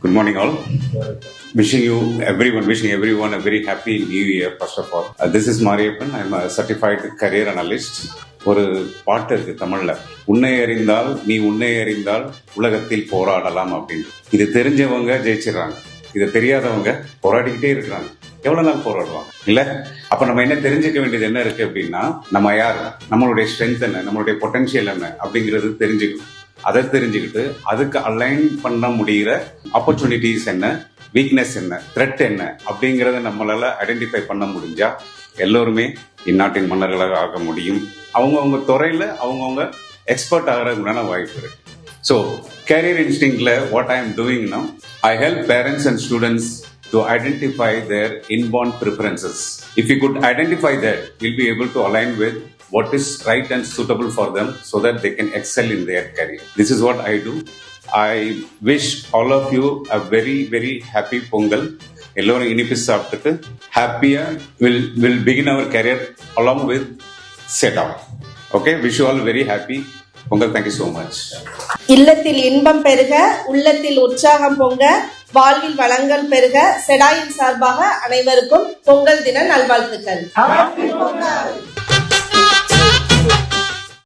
Good morning, all. Wishing everyone a very happy new year, first of all. This is Mariappan. I'm a certified career analyst. ஒரு பாட்டு இருக்கு தமிழ்ல, உன்னை அறிந்தால் நீ உன்னை அறிந்தால் உலகத்தில் போராடலாம் அப்படின்னு. இது தெரிஞ்சவங்க ஜெயிச்சிடறாங்க, இதை தெரியாதவங்க போராடிக்கிட்டே இருக்கிறாங்க. எவ்வளவு நாள் போராடுவாங்க இல்ல? அப்ப நம்ம என்ன தெரிஞ்சுக்க வேண்டியது என்ன இருக்கு அப்படின்னா, நம்ம யார், நம்மளுடைய ஸ்ட்ரென்த் என்ன, நம்மளுடைய பொட்டன்ஷியல் என்ன அப்படிங்கிறது தெரிஞ்சுக்கணும். அதை தெரிஞ்சுக்கிட்டு அதுக்கு அலைன் பண்ண முடிகிற ஆப்பர்ச்சுனிட்டிஸ் என்ன, வீக்னஸ் என்ன, த்ரெட் என்ன அப்படிங்கறத நம்மளால ஐடென்டிஃபை பண்ண முடிஞ்சா எல்லோருமே இந்நாட்டின் மன்னர்களாக ஆக முடியும். அவங்கவுங்க துறையில அவங்கவுங்க எக்ஸ்பர்ட் ஆகிறதுக்கான வாய்ப்பு இருக்கு. ஸோ கேரியர் இன்ஸ்டிங்க்ல what I am doing now, I help parents and students to identify their inborn preferences. If you could identify that, you'll be able to align with what is right and suitable for them so that they can excel in their career. This is what I do. I wish all of you a very, very happy Pongal. Ellorum inippu saapttu happier will begin our career along with set out. Okay, wish you all very happy Pongal. Thank you so much. இல்லத்தில் இன்பம் பெருக, உள்ளத்தில் உற்சாகம் பொங்க, வாழ்வில் வளங்கள் பெருக, செடாயின் சார்பாக அனைவருக்கும் பொங்கல் தின நல்வாழ்த்துக்கள்.